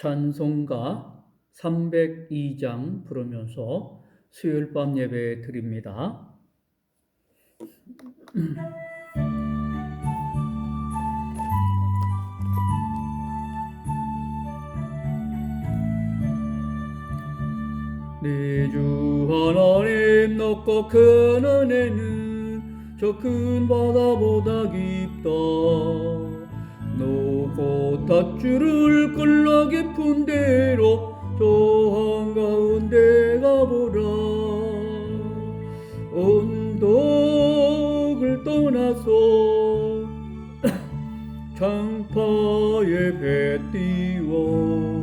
찬송가 302장 부르면서 수요일 밤 예배 드립니다. 내 주 하나님 높고 큰 은혜는 저 큰 바다보다 깊다. 높고 닷줄을 끌러 깊은 데로 저 한가운데 가보라. 언덕을 떠나서 창파에 배 띄워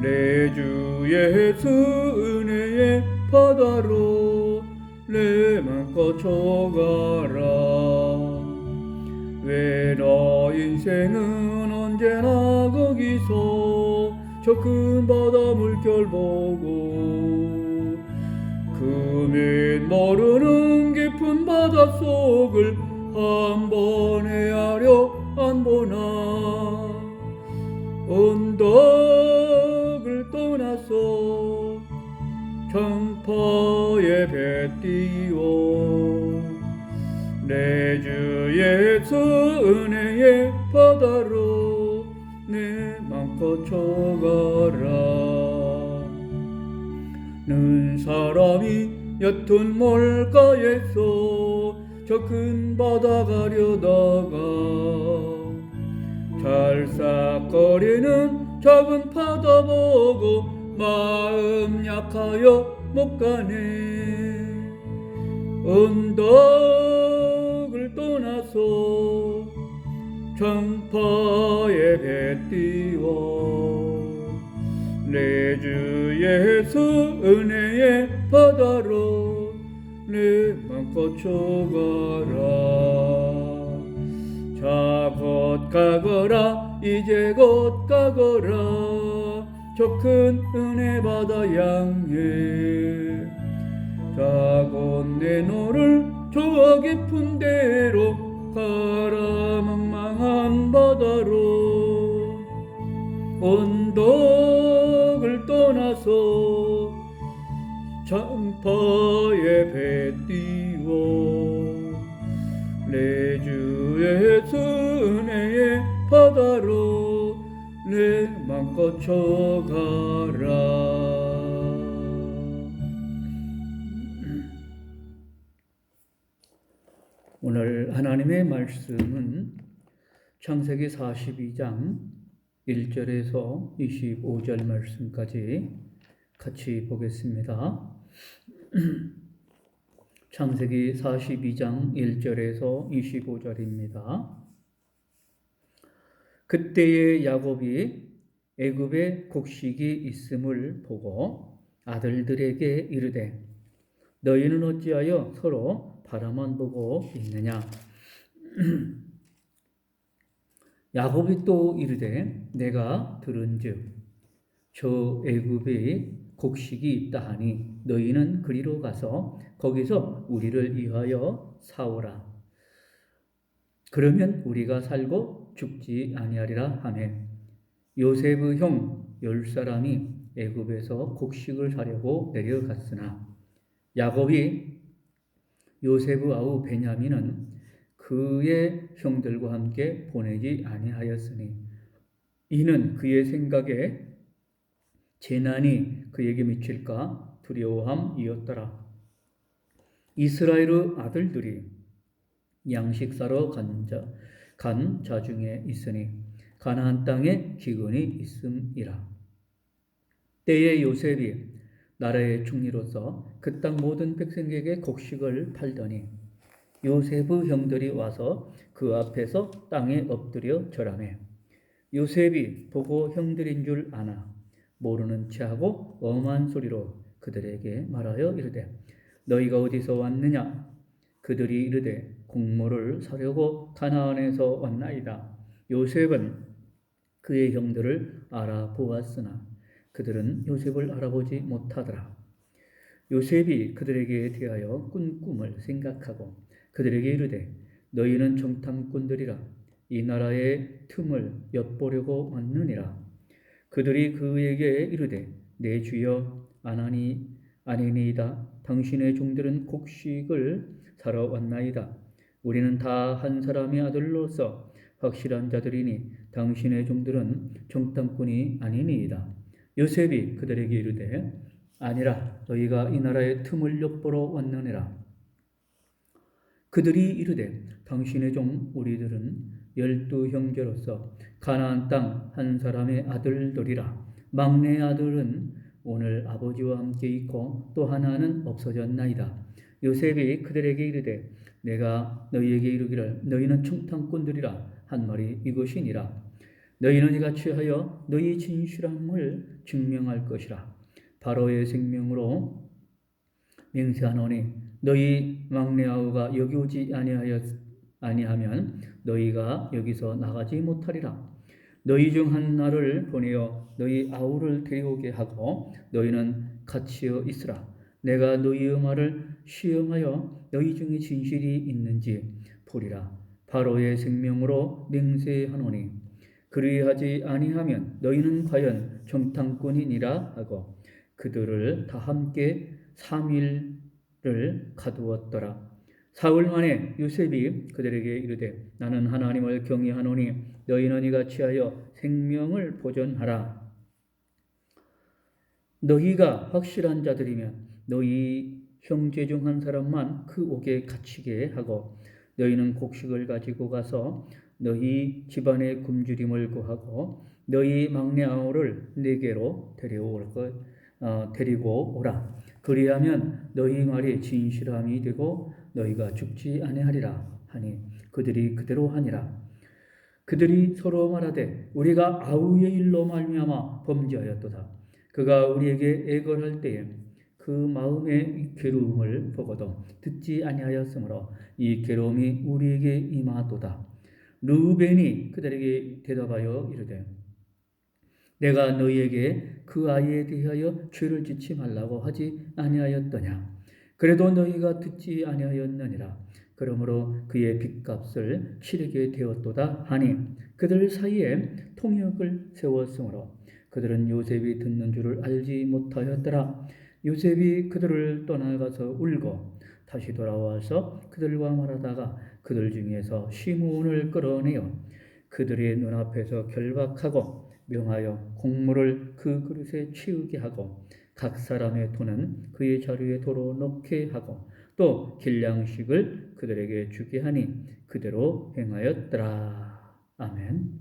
내 주 예수 은혜의 바다로 내 맘껏 쳐가라. 왜 나 인생은 언제나 거기서 저 큰 바다 물결 보고 그맨 모르는 깊은 바닷속을 한번 헤아려 안 보나. 언덕을 떠나서 창파에 배 띄워 내 주 예수 은혜의 바다로 내 맘껏 쳐가라. 는 사람이 옅은 몰가에서 저 큰 바다 가려다가 찰싹거리는 작은 바다 보고 마음 약하여 못 가네. 언덕을 떠나서 창파에 배 띄워 내 주 예수 은혜의 바다로 내 맘껏 쳐가라. 자 곧 가거라 이제 곧 가거라 저 큰 은혜 바다 향해. 자 곧 내 너를 저 깊은 데로 가라 망망한 바다로. 언덕을 떠나서 창파에 배 띄워 내 주 예수 은혜의 바다로 내 맘껏 쳐가라. 오늘 하나님의 말씀은 창세기 42장 1절에서 25절 말씀까지 같이 보겠습니다. 창세기 42장 1절에서 25절입니다. 그때에 야곱이 애굽에 곡식이 있음을 보고 아들들에게 이르되 너희는 어찌하여 서로 바라만 보고 있느냐. 야곱이 또 이르되 내가 들은즉 저 애굽에 곡식이 있다 하니 너희는 그리로 가서 거기서 우리를 위하여 사오라. 그러면 우리가 살고 죽지 아니하리라 하매 요셉의 형 10사람이 애굽에서 곡식을 사려고 내려갔으나 야곱이 요셉의 아우 베냐민은 그의 형들과 함께 보내지 아니하였으니 이는 그의 생각에 재난이 그에게 미칠까 두려워함이었더라. 이스라엘의 아들들이 양식 사러 간 자 중에 있으니 가나안 땅에 기근이 있음이라. 때에 요셉이 나라의 총리로서 그 땅 모든 백성에게 곡식을 팔더니 요셉의 형들이 와서 그 앞에서 땅에 엎드려 절하매 요셉이 보고 형들인 줄 아나 모르는 체하고 엄한 소리로 그들에게 말하여 이르되 너희가 어디서 왔느냐. 그들이 이르되 곡물을 사려고 가나안에서 왔나이다. 요셉은 그의 형들을 알아보았으나 그들은 요셉을 알아보지 못하더라. 요셉이 그들에게 대하여 꾼 꿈을 생각하고 그들에게 이르되 너희는 정탐꾼들이라 이 나라의 틈을 엿보려고 왔느니라. 그들이 그에게 이르되 내 주여 아니니이다. 당신의 종들은 곡식을 사러 왔나이다. 우리는 다 한 사람의 아들로서 확실한 자들이니 당신의 종들은 정탐꾼이 아니니이다. 요셉이 그들에게 이르되 아니라 너희가 이 나라의 틈을 엿보러 왔느니라. 그들이 이르되 당신의 종 우리들은 12 형제로서 가나안 땅 한 사람의 아들들이라. 막내 아들은 오늘 아버지와 함께 있고 또 하나는 없어졌나이다. 요셉이 그들에게 이르되 내가 너희에게 이르기를 너희는 청탐꾼들이라 한 말이 이것이니라. 너희는 이같이 하여 너희 진실함을 증명할 것이라. 바로의 생명으로 맹세하노니 너희 막내 아우가 여기 오지 아니하면 너희가 여기서 나가지 못하리라. 너희 중 한 나를 보내어 너희 아우를 데려오게 하고 너희는 같이어 있으라. 내가 너희의 말을 시험하여 너희 중에 진실이 있는지 보리라. 바로의 생명으로 맹세하노니 그리하지 아니하면 너희는 과연 정탐꾼이니라 하고 그들을 다 함께 3일을 가두었더라. 사흘 만에 요셉이 그들에게 이르되 나는 하나님을 경외하노니 너희는 이같이 하여 생명을 보존하라. 너희가 확실한 자들이면 너희 형제 중 한 사람만 그 옥에 갇히게 하고 너희는 곡식을 가지고 가서 너희 집안의 굶주림을 구하고 너희 막내 아우를 내게로 데리고 오라. 그리하면 너희 말이 진실함이 되고 너희가 죽지 아니하리라 하니 그들이 그대로 하니라. 그들이 서로 말하되 우리가 아우의 일로 말미암아 범죄하였도다. 그가 우리에게 애걸할 때에 그 마음의 괴로움을 보고도 듣지 아니하였으므로 이 괴로움이 우리에게 임하도다. 르우벤이 그들에게 대답하여 이르되 내가 너희에게 그 아이에 대하여 죄를 짓지 말라고 하지 아니하였더냐. 그래도 너희가 듣지 아니하였느니라. 그러므로 그의 빚값을 치르게 되었도다 하니 그들 사이에 통역을 세웠으므로 그들은 요셉이 듣는 줄을 알지 못하였더라. 요셉이 그들을 떠나가서 울고 다시 돌아와서 그들과 말하다가 그들 중에서 시므온을 끌어내어 그들의 눈앞에서 결박하고 명하여 곡물을 그 그릇에 치우게 하고 각 사람의 돈은 그의 자루에 도로 넣게 하고 또 길량식을 그들에게 주게 하니 그대로 행하였더라. 아멘.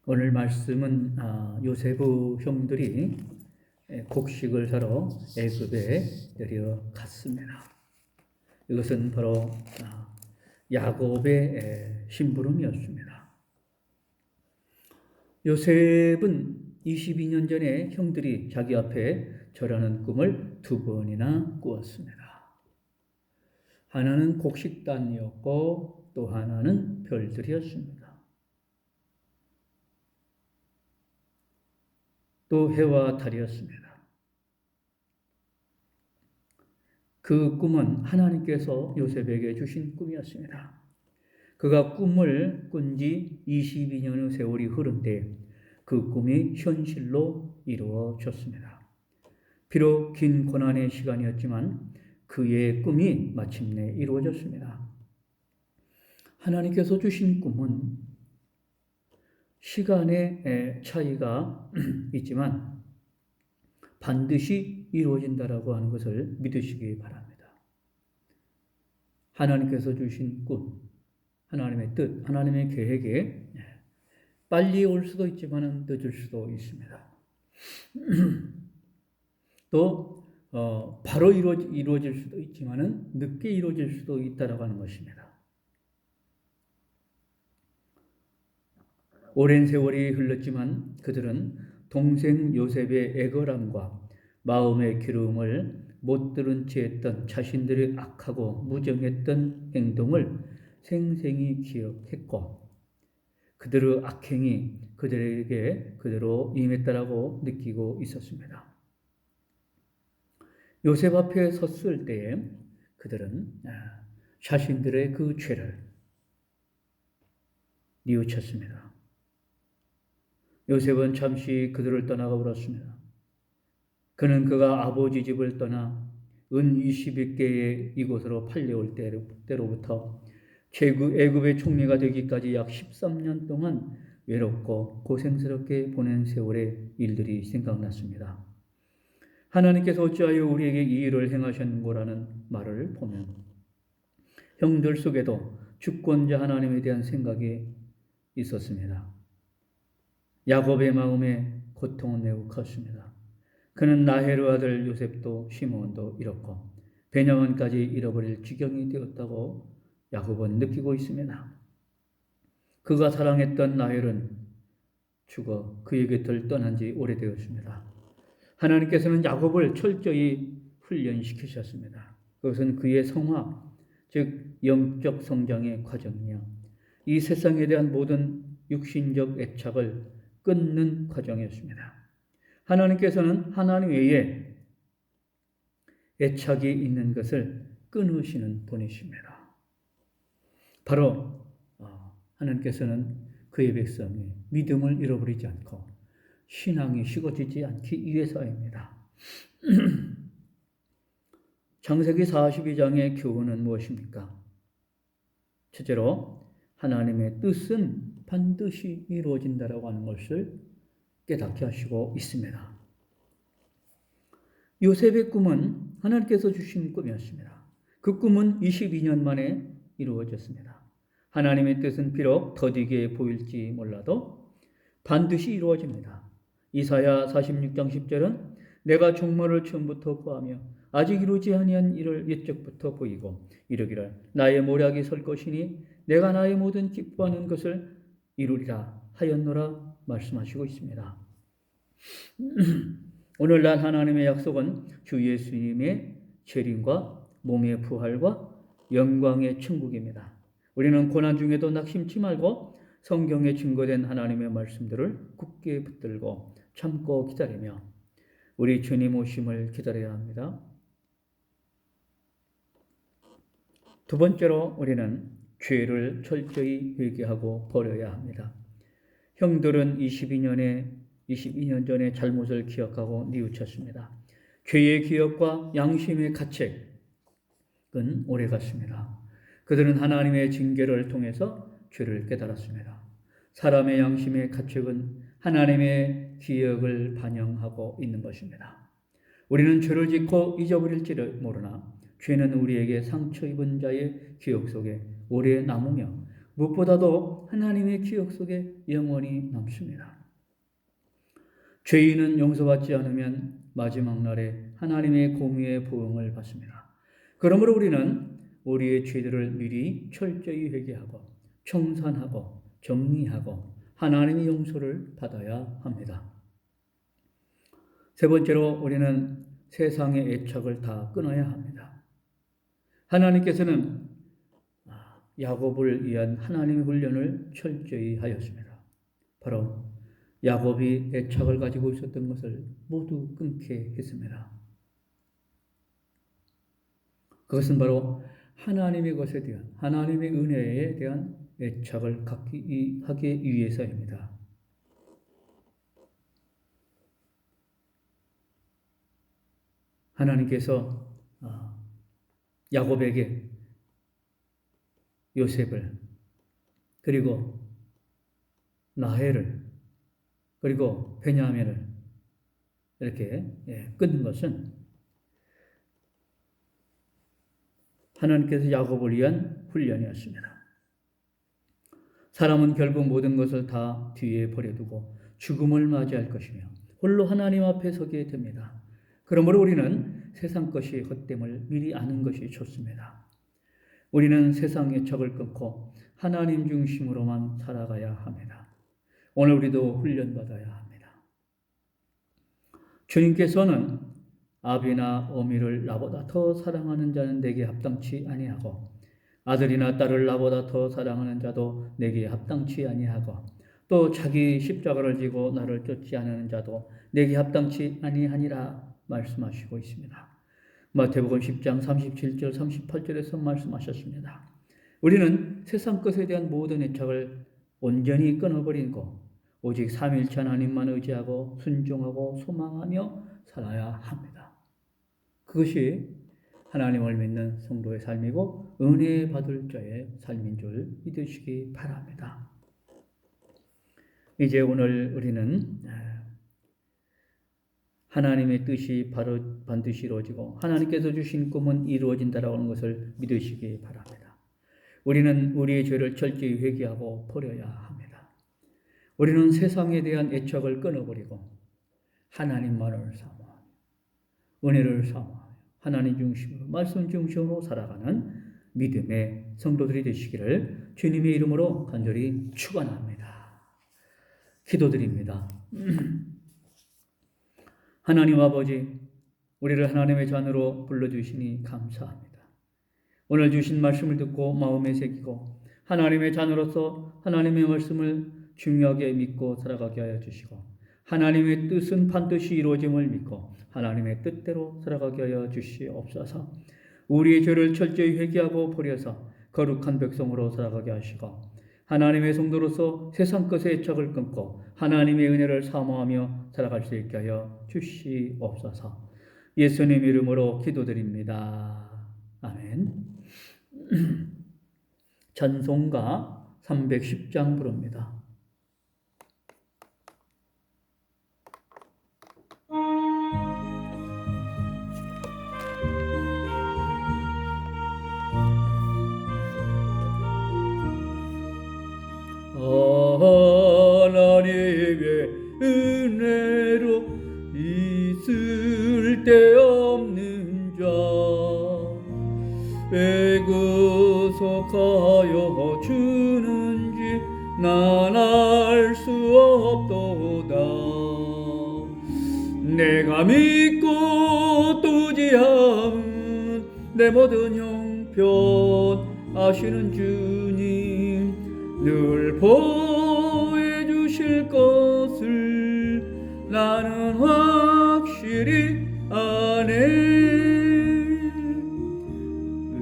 오늘 말씀은 요세프 형들이 곡식을 사러 애굽에 내려갔습니다. 이것은 바로 야곱의 심부름이었습니다. 요셉은 22년 전에 형들이 자기 앞에 절하는 꿈을 2번이나 꾸었습니다. 하나는 곡식단이었고 또 하나는 별들이었습니다. 또 해와 달이었습니다. 그 꿈은 하나님께서 요셉에게 주신 꿈이었습니다. 그가 꿈을 꾼 지 22년의 세월이 흐른 때 그 꿈이 현실로 이루어졌습니다. 비록 긴 고난의 시간이었지만 그의 꿈이 마침내 이루어졌습니다. 하나님께서 주신 꿈은 시간의 차이가 있지만 반드시 이루어진다라고 하는 것을 믿으시기 바랍니다. 하나님께서 주신 꿈, 하나님의 뜻, 하나님의 계획에 빨리 올 수도 있지만 늦을 수도 있습니다. 또 바로 이루어질 수도 있지만 늦게 이루어질 수도 있다라고 하는 것입니다. 오랜 세월이 흘렀지만 그들은 동생 요셉의 애걸함과 마음의 괴로움을 못 들은 채 했던 자신들의 악하고 무정했던 행동을 생생히 기억했고 그들의 악행이 그들에게 그대로 임했다라고 느끼고 있었습니다. 요셉 앞에 섰을 때에 그들은 자신들의 그 죄를 뉘우쳤습니다. 요셉은 잠시 그들을 떠나가 버렸습니다. 그는 그가 아버지 집을 떠나 은 21개의 이곳으로 팔려올 때로부터 애굽의 총리가 되기까지 약 13년 동안 외롭고 고생스럽게 보낸 세월의 일들이 생각났습니다. 하나님께서 어찌하여 우리에게 이 일을 행하셨는고라는 말을 보면 형들 속에도 주권자 하나님에 대한 생각이 있었습니다. 야곱의 마음에 고통은 매우 컸습니다. 그는 라헬의 아들 요셉도 시므온도 잃었고 베냐민까지 잃어버릴 지경이 되었다고 야곱은 느끼고 있습니다. 그가 사랑했던 라헬은 죽어 그의 곁을 떠난 지 오래되었습니다. 하나님께서는 야곱을 철저히 훈련시키셨습니다. 그것은 그의 성화, 즉 영적 성장의 과정이며 이 세상에 대한 모든 육신적 애착을 끊는 과정이었습니다. 하나님께서는 하나님 외에 애착이 있는 것을 끊으시는 분이십니다. 바로 하나님께서는 그의 백성이 믿음을 잃어버리지 않고 신앙이 식어지지 않기 위해서입니다. 창세기 42장의 교훈은 무엇입니까? 첫째로 하나님의 뜻은 반드시 이루어진다라고 하는 것을 깨닫게 하시고 있습니다. 요셉의 꿈은 하나님께서 주신 꿈이었습니다. 그 꿈은 22년 만에 이루어졌습니다. 하나님의 뜻은 비록 더디게 보일지 몰라도 반드시 이루어집니다. 이사야 46장 10절은 내가 종말을 처음부터 구하며 아직 이루지 아니한 일을 옛적부터 보이고 이르기를 나의 모략이 설 것이니 내가 나의 모든 기뻐하는 것을 이루리라 하였노라 말씀하시고 있습니다. 오늘날 하나님의 약속은 주 예수님의 재림과 몸의 부활과 영광의 천국입니다. 우리는 고난 중에도 낙심치 말고 성경에 증거된 하나님의 말씀들을 굳게 붙들고 참고 기다리며 우리 주님 오심을 기다려야 합니다. 두 번째로 우리는 죄를 철저히 회개하고 버려야 합니다. 형들은 22년 전의 잘못을 기억하고 뉘우쳤습니다. 죄의 기억과 양심의 가책은 오래갔습니다. 그들은 하나님의 징계를 통해서 죄를 깨달았습니다. 사람의 양심의 가책은 하나님의 기억을 반영하고 있는 것입니다. 우리는 죄를 짓고 잊어버릴지를 모르나 죄는 우리에게 상처 입은 자의 기억 속에 오래 남으며 무엇보다도 하나님의 기억 속에 영원히 남습니다. 죄인은 용서받지 않으면 마지막 날에 하나님의 공의의 보응을 받습니다. 그러므로 우리는 우리의 죄들을 미리 철저히 회개하고 청산하고 정리하고 하나님의 용서를 받아야 합니다. 세 번째로 우리는 세상의 애착을 다 끊어야 합니다. 하나님께서는 야곱을 위한 하나님의 훈련을 철저히 하였습니다. 바로 야곱이 애착을 가지고 있었던 것을 모두 끊게 했습니다. 그것은 바로 하나님의 것에 대한 하나님의 은혜에 대한 애착을 갖기 하기 위해서입니다. 하나님께서 야곱에게 요셉을 그리고 라헬을 그리고 베냐민을 이렇게 끊는 것은 하나님께서 야곱을 위한 훈련이었습니다. 사람은 결국 모든 것을 다 뒤에 버려두고 죽음을 맞이할 것이며 홀로 하나님 앞에 서게 됩니다. 그러므로 우리는 세상 것이 헛됨을 미리 아는 것이 좋습니다. 우리는 세상의 척을 끊고 하나님 중심으로만 살아가야 합니다. 오늘 우리도 훈련받아야 합니다. 주님께서는 아비나 어미를 나보다 더 사랑하는 자는 내게 합당치 아니하고 아들이나 딸을 나보다 더 사랑하는 자도 내게 합당치 아니하고 또 자기 십자가를 지고 나를 쫓지 않는 자도 내게 합당치 아니하니라 말씀하시고 있습니다. 마태복음 10장 37절 38절에서 말씀하셨습니다. 우리는 세상 것에 대한 모든 애착을 온전히 끊어버리고 오직 삼위일체 하나님만 의지하고 순종하고 소망하며 살아야 합니다. 그것이 하나님을 믿는 성도의 삶이고 은혜 받을 자의 삶인 줄 믿으시기 바랍니다. 이제 오늘 우리는 하나님의 뜻이 반드시 이루어지고 하나님께서 주신 꿈은 이루어진다라고 하는 것을 믿으시기 바랍니다. 우리는 우리의 죄를 철저히 회개하고 버려야 합니다. 우리는 세상에 대한 애착을 끊어버리고 하나님만을 사모하며 은혜를 사모하며 하나님 중심으로 말씀 중심으로 살아가는 믿음의 성도들이 되시기를 주님의 이름으로 간절히 축원합니다. 기도드립니다. 하나님 아버지, 우리를 하나님의 자녀로 불러주시니 감사합니다. 오늘 주신 말씀을 듣고 마음에 새기고 하나님의 자녀로서 하나님의 말씀을 중요하게 믿고 살아가게 하여 주시고 하나님의 뜻은 반드시 이루어짐을 믿고 하나님의 뜻대로 살아가게 하여 주시옵소서. 우리의 죄를 철저히 회개하고 버려서 거룩한 백성으로 살아가게 하시고 하나님의 성도로서 세상 것의 애착을 끊고 하나님의 은혜를 사모하며 살아갈 수 있게 하여 주시옵소서. 예수님 이름으로 기도드립니다. 아멘. 찬송가 310장 부릅니다. 하나님의 은혜로 있을 데 없는 자 왜 구속하여 주는지 난 알 수 없도다. 내가 믿고 또 의지함은 내 모든 형편 아시는 주님 늘 보호해 주실 것을 나는 확실히 아네.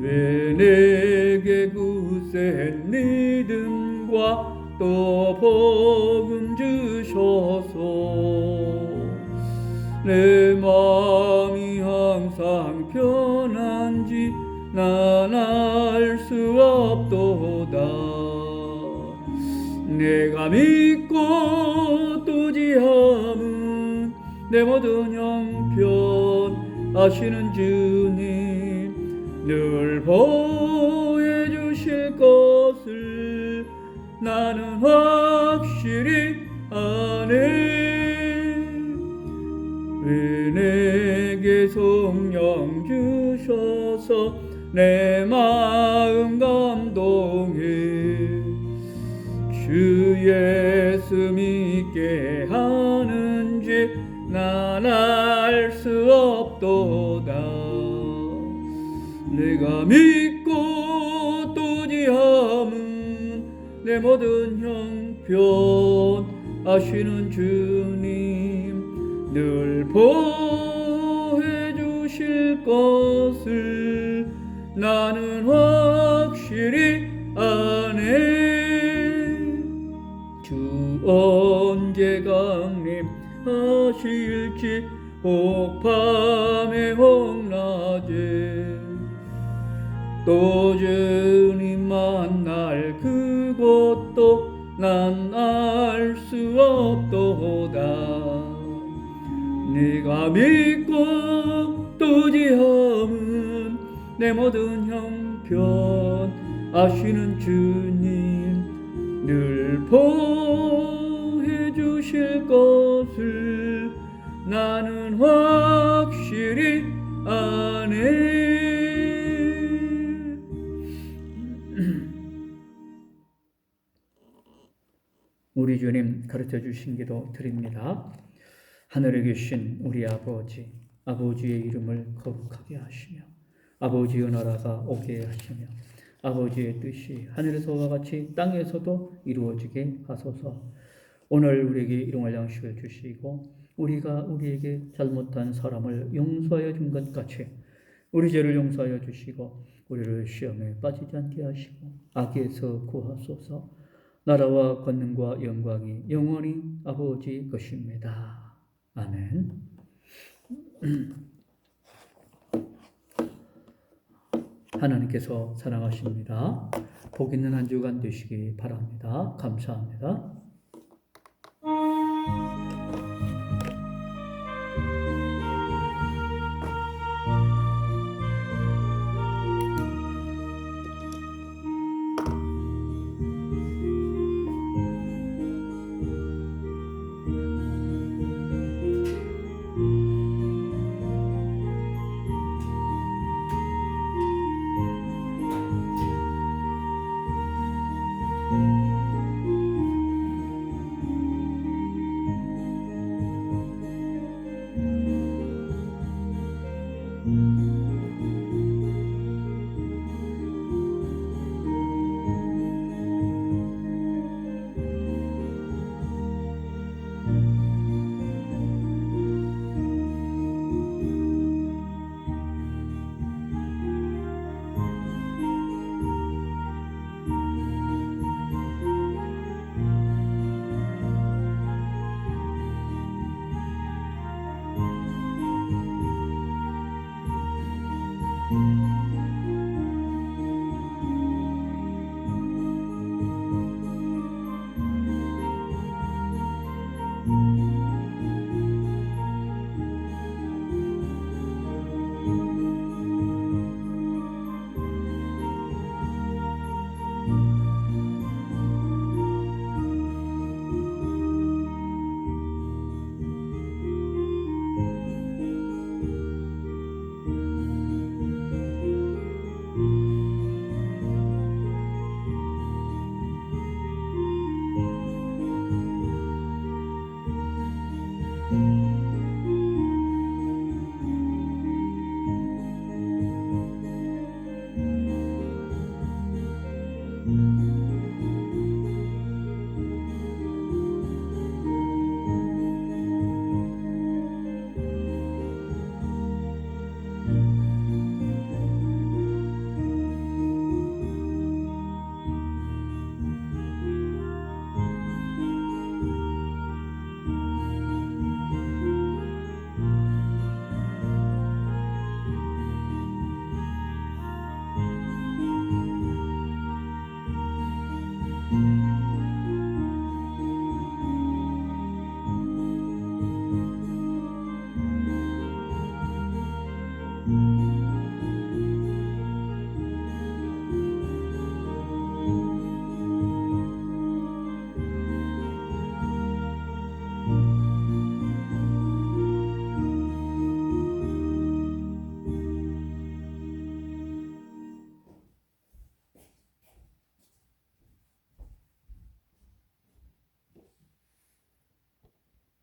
왜 내게 굳센 믿음과 또 복음 주셔서 내 마음이 항상 편한지 난 알 수 없도다. 내가 믿고 또 의지함은 내 모든 형편 아시는 주님 늘 보호해 주실 것을 나는 확실히 아네. 왜 내게 성령 주셔서 내 마음 감동해 주 예수 믿게 하는지 난 알 수 없도다. 내가 믿고 또 의지함은 내 모든 형편 아시는 주님 늘 보호해 주실 것을 나는 확실히 아네. 주 언제 강림하실지 혹 밤에 혹 낮에 또 주님 만날 그것도 난 알 수 없도다. 네가 믿고 또 의지함은 내 모든 형편 아시는 주님 늘 보호해 주실 것을 나는 확실히 아네. 우리 주님 가르쳐 주신 기도 드립니다. 하늘에 계신 우리 아버지, 아버지의 이름을 거룩하게 하시며 아버지의 나라가 오게 하시며 아버지의 뜻이 하늘에서와 같이 땅에서도 이루어지게 하소서. 오늘 우리에게 일용할 양식을 주시고 우리가 우리에게 잘못한 사람을 용서하여 준 것 같이 우리 죄를 용서하여 주시고 우리를 시험에 빠지지 않게 하시고 악에서 구하소서. 나라와 권능과 영광이 영원히 아버지 것입니다. 아멘. 하나님께서 사랑하십니다. 복 있는 한 주간 되시기 바랍니다. 감사합니다.